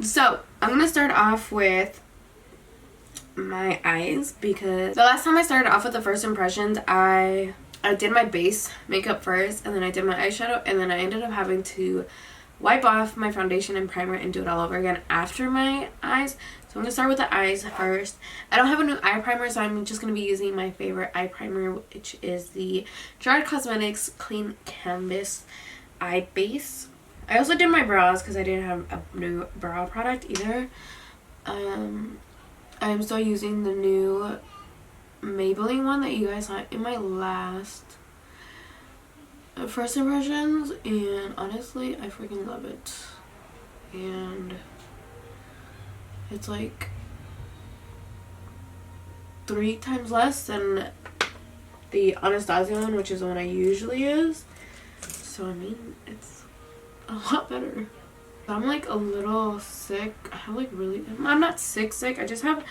So I'm gonna start off with my eyes because the last time I started off with the first impressions, I did my base makeup first, and then I did my eyeshadow, and then I ended up having to wipe off my foundation and primer and do it all over again after my eyes. So I'm gonna start with the eyes first. I don't have a new eye primer, so I'm just gonna be using my favorite eye primer, which is the Gerard Cosmetics Clean Canvas Eye Base. I also did my brows because I didn't have a new brow product either. I'm still using the new Maybelline one that you guys saw in my last first impressions, and honestly I freaking love it. And it's like 3 times less than the Anastasia one, which is the one I usually use. So I mean, it's a lot better. I'm like a little sick. I have like really, I'm not sick, I just have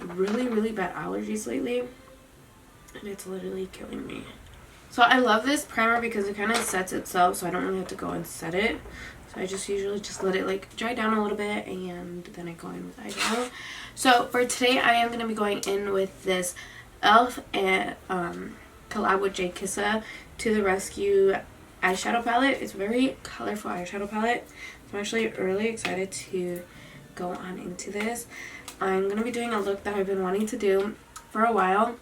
really bad allergies lately, and it's literally killing me. So I love this primer because it kind of sets itself, so I don't really have to go and set it. So I just usually just let it like dry down a little bit, and then I go in with eyeshadow. So for today I am going to be going in with this e.l.f. and collab with Jkissa To The Rescue eyeshadow palette. It's a very colorful eyeshadow palette. I'm actually really excited to go on into this. I'm going to be doing a look that I've been wanting to do for a while.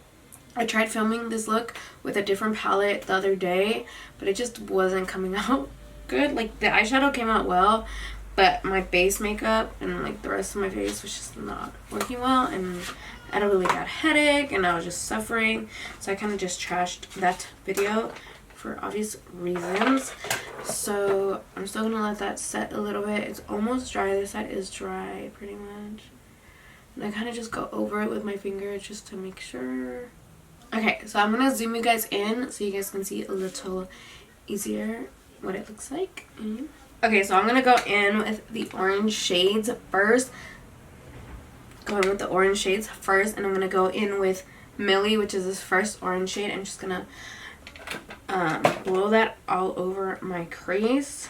I tried filming this look with a different palette the other day, but it just wasn't coming out good. Like, the eyeshadow came out well, but my base makeup and like the rest of my face was just not working well, and I had a really bad headache and I was just suffering. So I kind of just trashed that video for obvious reasons. So I'm still gonna let that set a little bit. It's almost dry. This side is dry pretty much, and I kind of just go over it with my finger just to make sure. Okay, so I'm gonna zoom you guys in so you guys can see a little easier what it looks like. Okay, so I'm gonna go in with the orange shades first. And I'm gonna go in with Millie, which is this first orange shade. I'm just gonna blow that all over my crease.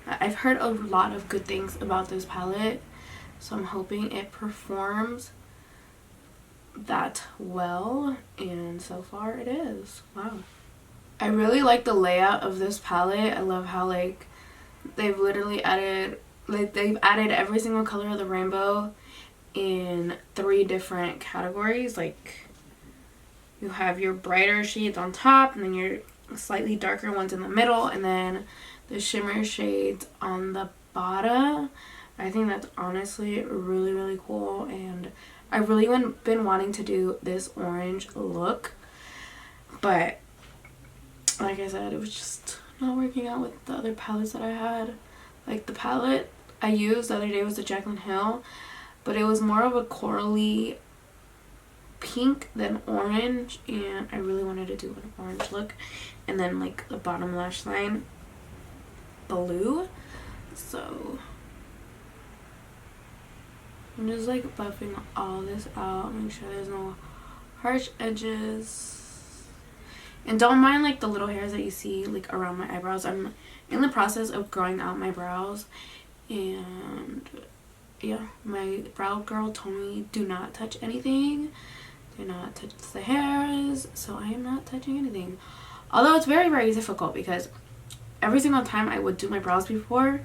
I've heard a lot of good things about this palette, so I'm hoping it performs that well, and so far it is. Wow. I really like the layout of this palette. I love how like they've literally added every single color of the rainbow in 3 different categories. Like, you have your brighter shades on top, and then your slightly darker ones in the middle, and then the shimmer shades on the bottom. I think that's honestly really cool, and I've really been wanting to do this orange look, but like I said, it was just not working out with the other palettes that I had. Like, the palette I used the other day was the Jaclyn Hill, but it was more of a corally pink than orange, and I really wanted to do an orange look, and then like the bottom lash line blue. So I'm just like buffing all this out, make sure there's no harsh edges, and don't mind like the little hairs that you see like around my eyebrows. I'm in the process of growing out my brows, and yeah, my brow girl told me do not touch anything. Do not touch the hairs, so I am not touching anything. Although it's very difficult because every single time I would do my brows before,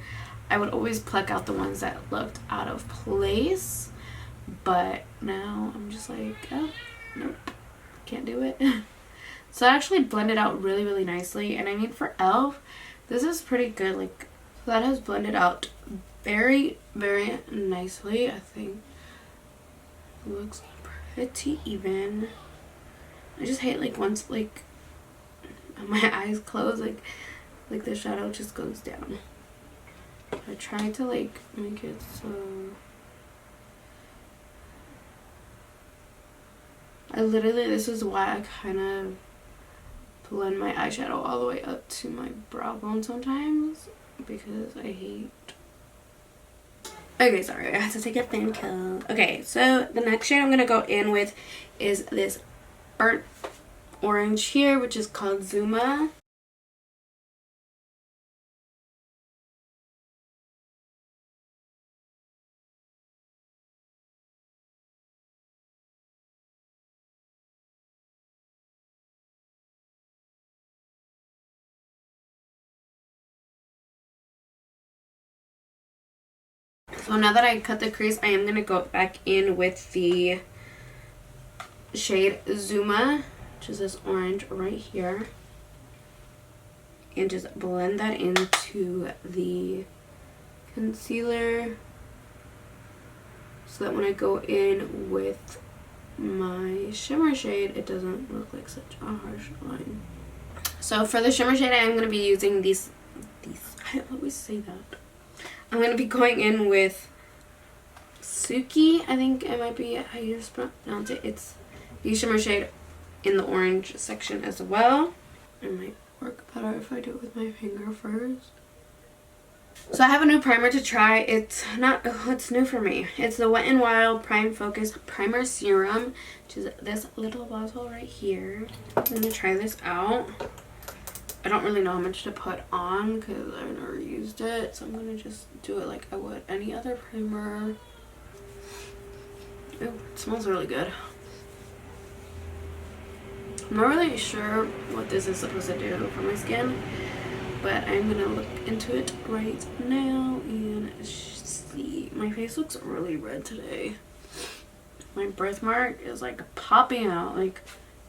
I would always pluck out the ones that looked out of place. But now I'm just like, oh, nope, can't do it. So I actually blended out really nicely, and I mean, for e.l.f., this is pretty good. Like, that has blended out very nicely. I think it looks pretty even. I just hate like once like my eyes close, like the shadow just goes down. I try to like make it so this is why I kind of blend my eyeshadow all the way up to my brow bone sometimes, because I hate. Okay, sorry, I had to take a fan kill. Okay, so the next shade I'm going to go in with is this burnt orange here, which is called Zuma. So now that I cut the crease, I am going to go back in with the shade Zuma, which is this orange right here, and just blend that into the concealer so that when I go in with my shimmer shade, it doesn't look like such a harsh line. So for the shimmer shade, I am going to be using these I always say that. I'm going to be going in with Suki, I think it might be how you pronounce it. It's the shimmer shade in the orange section as well. It might work better if I do it with my finger first. So I have a new primer to try. It's new for me. It's the Wet n Wild Prime Focus Primer Serum, which is this little bottle right here. I'm going to try this out. I don't really know how much to put on because I've never used it, so I'm going to just do it like I would any other primer. Ooh, it smells really good. I'm not really sure what this is supposed to do for my skin, but I'm going to look into it right now and see. My face looks really red today. My birthmark is like popping out like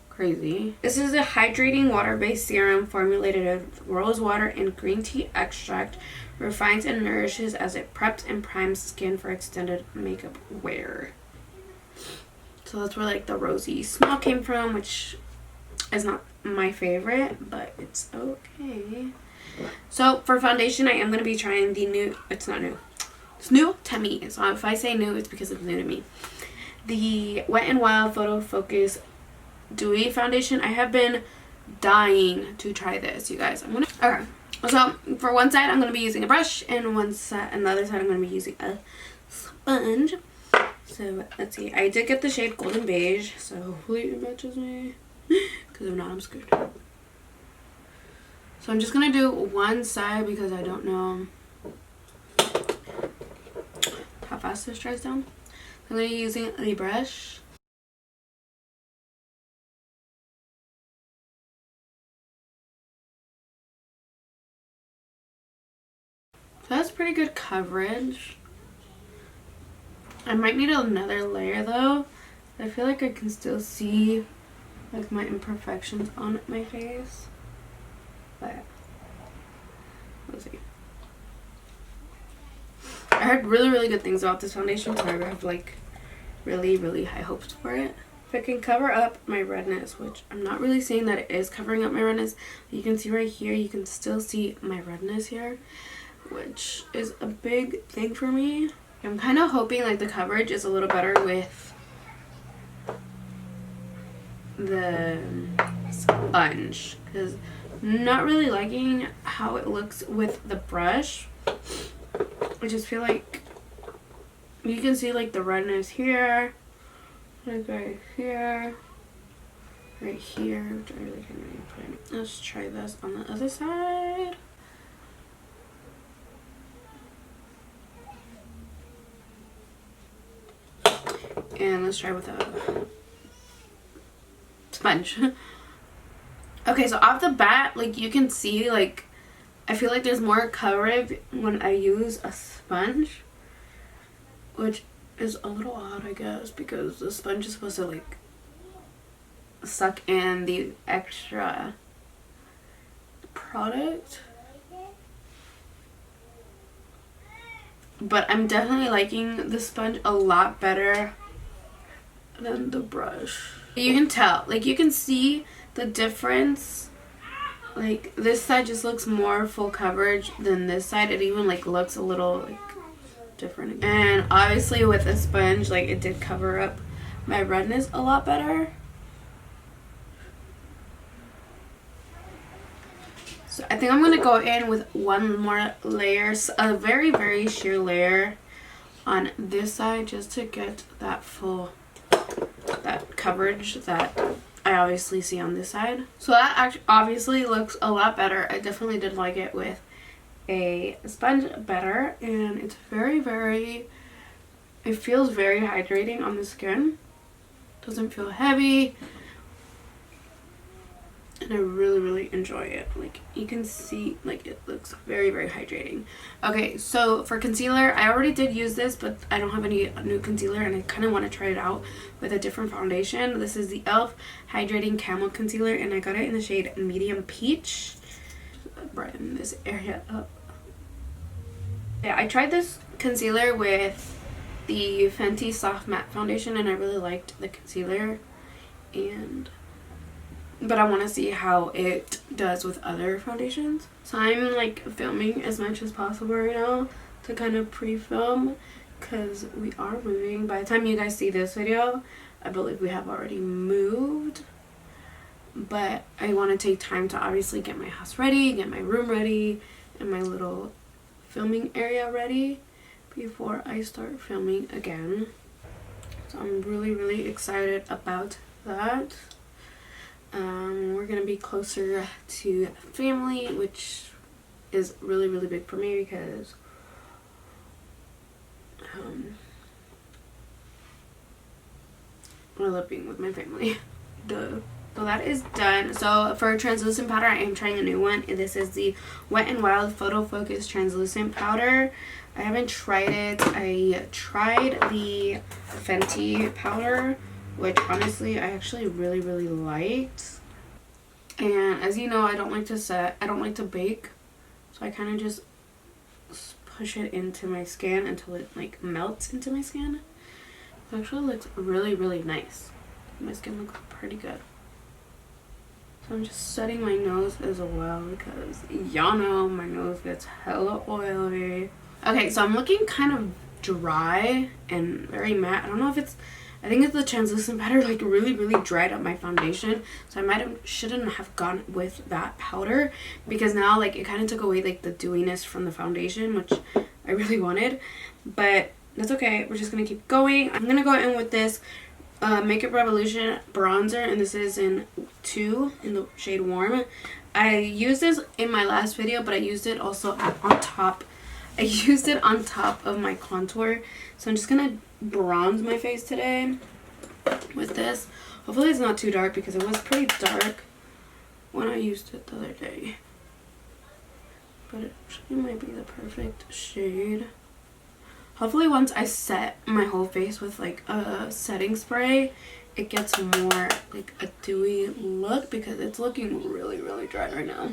crazy. This is a hydrating water-based serum formulated with rose water and green tea extract. Refines and nourishes as it preps and primes skin for extended makeup wear. So that's where like the rosy smell came from, which is not my favorite, but it's okay. So for foundation, I am going to be trying the new, it's not new, it's new to me. So if I say new, it's because it's new to me. The Wet n Wild Photo Focus Dewy foundation. I have been dying to try this, you guys. Okay, so for one side I'm gonna be using a brush, and and the other side I'm gonna be using a sponge. So let's see. I did get the shade Golden Beige, so hopefully it matches me. Because if not, I'm screwed. So I'm just gonna do one side because I don't know how fast this dries down. I'm gonna be using the brush. So that's pretty good coverage. I might need another layer though. I feel like I can still see like my imperfections on my face. But let's see. I heard really good things about this foundation, so I have like really high hopes for it. If I can cover up my redness, which I'm not really saying that it is covering up my redness. You can see right here, you can still see my redness here, which is a big thing for me. I'm kind of hoping like the coverage is a little better with the sponge, because I'm not really liking how it looks with the brush. I just feel like you can see like the redness here, like right here, right here, which I really can't really put in. Let's try this on the other side. And let's try with a sponge. Okay, so off the bat, like you can see, like I feel like there's more coverage when I use a sponge, which is a little odd, I guess, because the sponge is supposed to like suck in the extra product. But I'm definitely liking the sponge a lot better than the brush. You can tell, like you can see the difference. Like this side just looks more full coverage than this side. It even like looks a little like different. And obviously with a sponge, like it did cover up my redness a lot better. So I think I'm gonna go in with one more layer, a very sheer layer on this side, just to get that full coverage that I obviously see on this side. So that obviously looks a lot better. I definitely did like it with a sponge better, and it's it feels very hydrating on the skin. Doesn't feel heavy. and I really enjoy it. Like, you can see, like, it looks very hydrating. Okay, so for concealer, I already did use this, but I don't have any new concealer, and I kind of want to try it out with a different foundation. This is the e.l.f. Hydrating Camo Concealer, and I got it in the shade Medium Peach. Brighten this area up. Yeah, I tried this concealer with the Fenty Soft Matte Foundation, and I really liked the concealer, but I want to see how it does with other foundations. So I'm like filming as much as possible right now to kind of pre-film, because we are moving. By the time you guys see this video, I believe we have already moved, but I want to take time to obviously get my house ready, get my room ready, and my little filming area ready before I start filming again. So I'm really excited about that. We're gonna be closer to family, which is really big for me, because I love being with my family. Duh. So that is done. So for translucent powder, I am trying a new one. This is the Wet n Wild Photo Focus Translucent Powder. I haven't tried it. I tried the Fenty powder, which honestly I actually really liked. And as you know, I don't like to set, I don't like to bake, so I kind of just push it into my skin until it like melts into my skin. It actually looks really nice. My skin looks pretty good. So I'm just setting my nose as well, because y'all know my nose gets hella oily. Okay, so I'm looking kind of dry and very matte. I don't know if it's, I think it's the translucent powder like really dried up my foundation, so I shouldn't have gone with that powder, because now like it kind of took away like the dewiness from the foundation, which I really wanted, but that's okay. We're just gonna keep going. I'm gonna go in with this Makeup Revolution bronzer, and this is in 2 in the shade Warm. I used this in my last video, but I used it also on top. I used it on top of my contour, so I'm just gonna bronze my face today with this. Hopefully it's not too dark, because it was pretty dark when I used it the other day, but it actually might be the perfect shade. Hopefully once I set my whole face with like a setting spray, it gets more like a dewy look, because it's looking really dry right now.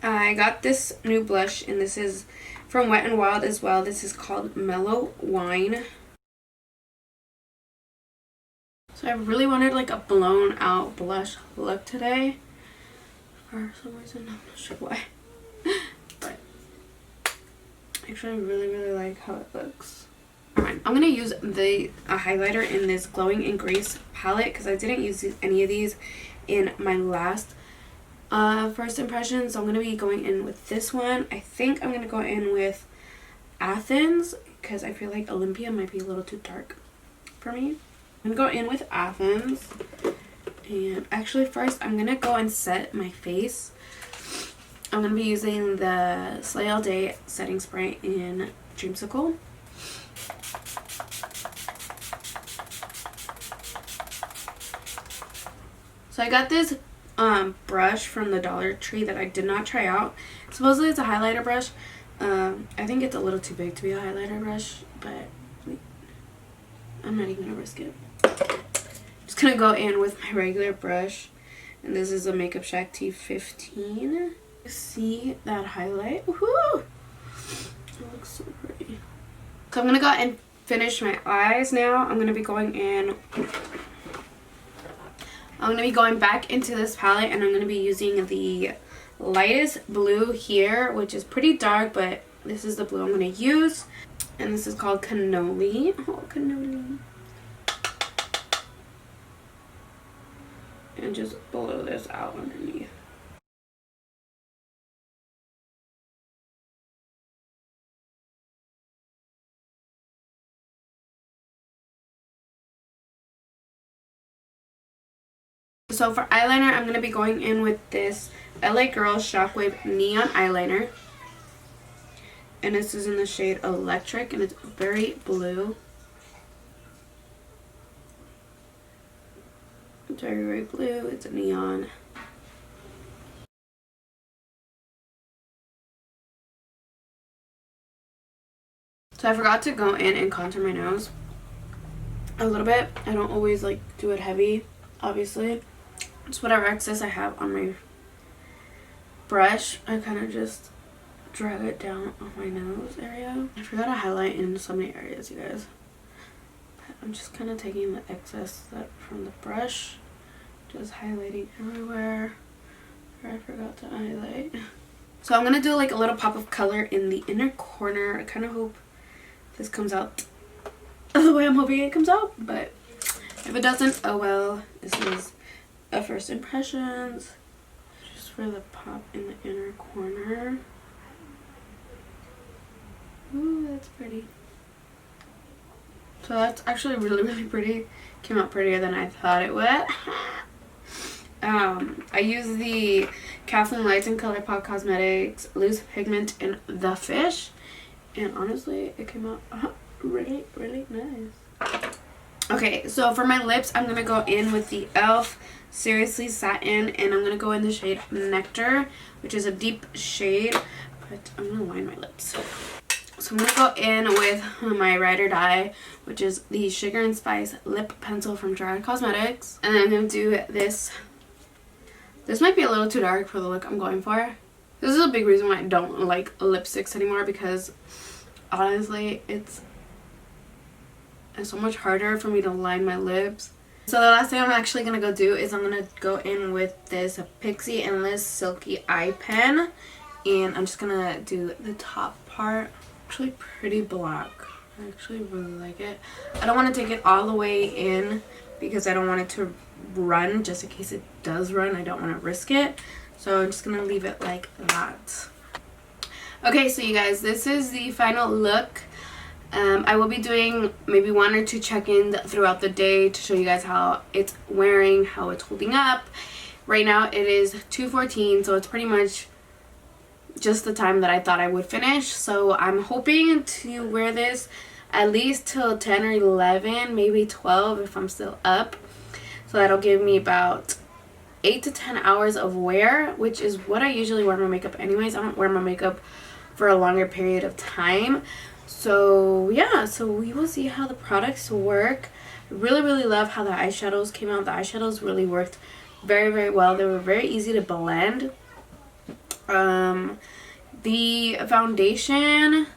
I got this new blush, and this is from Wet n Wild as well. This is called Mellow Wine. So I really wanted like a blown out blush look today. For some reason, I'm not sure why. But actually I really like how it looks. Alright, I'm going to use the highlighter in this Glowing in Grace palette, because I didn't use any of these in my last first impression. So I'm going to be going in with this one. I think I'm going to go in with Athens, because I feel like Olympia might be a little too dark for me. I'm going to go in with Athens. And actually first I'm going to go and set my face. I'm going to be using the Slay All Day setting spray in Dreamsicle. So I got this brush from the Dollar Tree that I did not try out. Supposedly it's a highlighter brush. I think it's a little too big to be a highlighter brush, but I'm not even gonna risk it. Just gonna go in with my regular brush, and this is a Makeup Shack T15. See that highlight? Woohoo! It looks so pretty. So I'm gonna go and finish my eyes now. I'm gonna be going back into this palette, and I'm going to be using the lightest blue here, which is pretty dark, but this is the blue I'm going to use. And this is called Cannoli. Oh, Cannoli. And just blow this out underneath. So for eyeliner, I'm going to be going in with this LA Girl Shockwave Neon Eyeliner. And this is in the shade Electric, and it's very blue. It's very blue. It's a neon. So I forgot to go in and contour my nose a little bit. I don't always like do it heavy, obviously. Just whatever excess I have on my brush, I kind of just drag it down on my nose area. I forgot to highlight in so many areas, you guys. But I'm just kind of taking the excess that from the brush, just highlighting everywhere where I forgot to highlight. So I'm gonna do like a little pop of color in the inner corner. I kind of hope this comes out the way I'm hoping it comes out, but if it doesn't, oh well. This is a first impressions. Just for the pop in the inner corner. Ooh, that's pretty. So that's actually really, really pretty. Came out prettier than I thought it would. I use the Kathleen Lights and ColourPop Cosmetics Loose Pigment in The Fish. And honestly, it came out really, really nice. Okay, so for my lips, I'm going to go in with the e.l.f. Seriously Satin. And I'm going to go in the shade Nectar, which is a deep shade. But I'm going to line my lips. So I'm going to go in with my Ride or Die, which is the Sugar and Spice Lip Pencil from Gerard Cosmetics. And then I'm going to do this. This might be a little too dark for the look I'm going for. This is a big reason why I don't like lipsticks anymore, because honestly, it's so much harder for me to line my lips. So the last thing I'm actually going to go do is I'm going to go in with this Pixie Endless Silky Eye Pen. And I'm just going to do the top part. Actually pretty black. I actually really like it. I don't want to take it all the way in because I don't want it to run. Just in case it does run, I don't want to risk it. So I'm just going to leave it like that. Okay, so you guys, this is the final look. I will be doing maybe 1 or 2 check-ins throughout the day to show you guys how it's wearing, how it's holding up. Right now it is 2:14, so it's pretty much just the time that I thought I would finish. So I'm hoping to wear this at least till 10 or 11, maybe 12 if I'm still up. So that'll give me about 8 to 10 hours of wear, which is what I usually wear my makeup anyways. I don't wear my makeup for a longer period of time. So yeah, so we will see how the products work. I really, really love how the eyeshadows came out. The eyeshadows really worked very, very well. They were very easy to blend. The foundation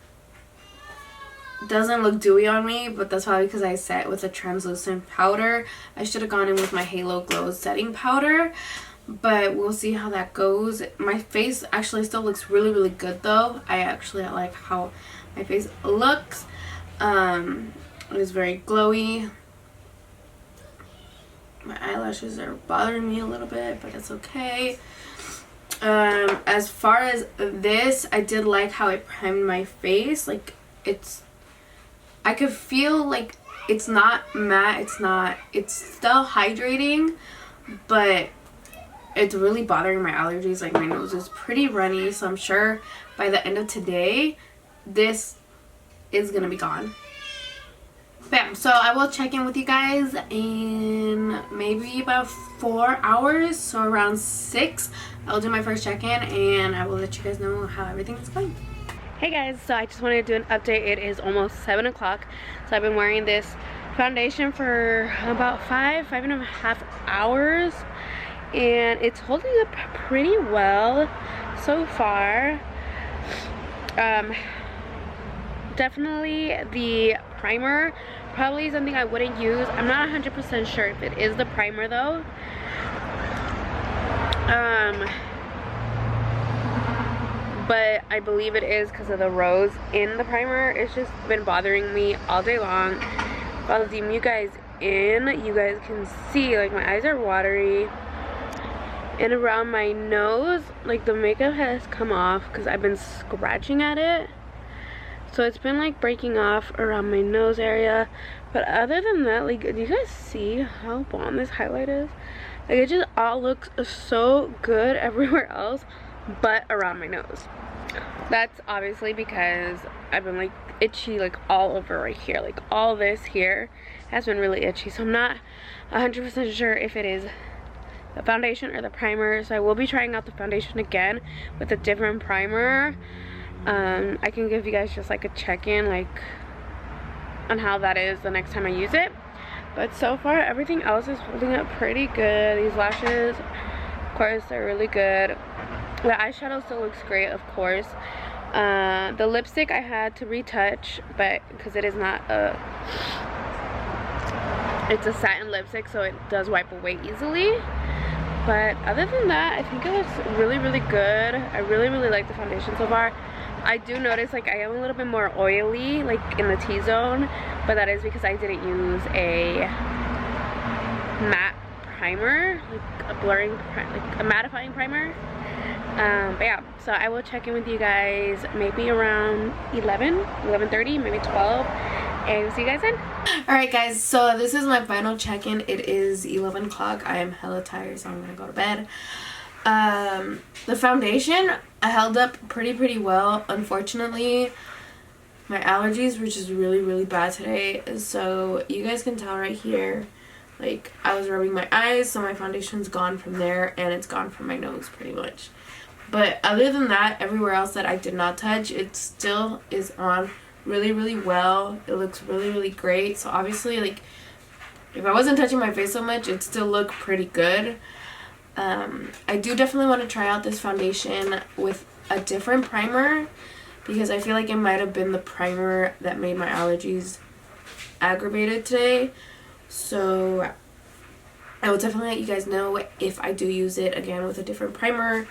doesn't look dewy on me, but that's probably because I set with a translucent powder. I should have gone in with my Halo Glow setting powder, but we'll see how that goes. My face actually still looks really, really good though. I actually like how my face looks. It is very glowy. My eyelashes are bothering me a little bit, but it's okay. As far as this, I did like how it primed my face. Like, I could feel like it's not matte, it's still hydrating, but it's really bothering my allergies. Like, my nose is pretty runny, so I'm sure by the end of today, this is gonna be gone. Bam. So I will check in with you guys in maybe about 4 hours, so around 6 I'll do my first check-in and I will let you guys know how everything is going. Hey guys, so I just wanted to do an update. It is almost 7 o'clock, so I've been wearing this foundation for about 5.5 hours, and it's holding up pretty well so far. Definitely the primer, probably something I wouldn't use. I'm not 100% sure if it is the primer though. But I believe it is because of the rose in the primer. It's just been bothering me all day long. I'll zoom you guys in. You guys can see, like, my eyes are watery. And around my nose, like, the makeup has come off because I've been scratching at it. So it's been like breaking off around my nose area. But other than that, like, do you guys see how bomb this highlight is? Like, it just all looks so good everywhere else but around my nose. That's obviously because I've been like itchy, like all over right here. Like, all this here has been really itchy. So I'm not 100% sure if it is the foundation or the primer. So I will be trying out the foundation again with a different primer. I can give you guys just like a check-in, like on how that is the next time I use it. But so far everything else is holding up pretty good. These lashes, of course, they're really good. The eyeshadow still looks great, of course. The lipstick I had to retouch, but because it is not a, it's a satin lipstick, so it does wipe away easily. But other than that, I think it looks really, really good. I really, really like the foundation so far. I do notice like I am a little bit more oily, like in the T-zone, but that is because I didn't use a matte primer, like a blurring, like a mattifying primer. But yeah, so I will check in with you guys maybe around 11:30, maybe 12, and see you guys then. Alright guys, so this is my final check-in. It is 11 o'clock. I am hella tired, so I'm gonna go to bed. The foundation held up pretty well. Unfortunately, my allergies were just really bad today, so you guys can tell right here, like I was rubbing my eyes, so my foundation's gone from there, and it's gone from my nose pretty much. But other than that, everywhere else that I did not touch, it still is on really well. It looks really great. So obviously, like, if I wasn't touching my face so much, it still looked pretty good. I do definitely want to try out this foundation with a different primer, because I feel like it might have been the primer that made my allergies aggravated today. So I will definitely let you guys know if I do use it again with a different primer.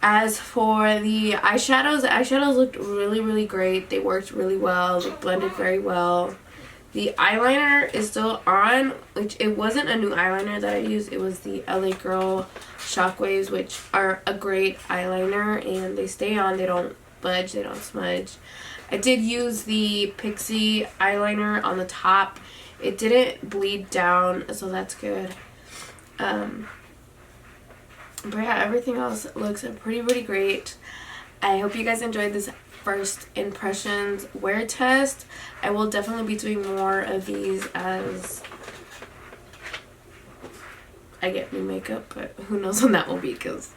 As for the eyeshadows looked really great. They worked really well. They blended very well. The eyeliner is still on, which it wasn't a new eyeliner that I used. It was the LA Girl Shockwaves, which are a great eyeliner, and they stay on. They don't budge. They don't smudge. I did use the Pixie eyeliner on the top. It didn't bleed down, so that's good. But yeah, everything else looks pretty great. I hope you guys enjoyed this first impressions wear test. I will definitely be doing more of these as I get new makeup, but who knows when that will be, because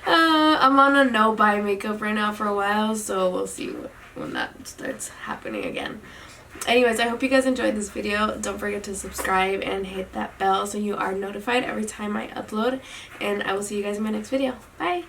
I'm on a no buy makeup right now for a while, so we'll see when that starts happening again. Anyways, I hope you guys enjoyed this video. Don't forget to subscribe and hit that bell so you are notified every time I upload, and I will see you guys in my next video. Bye!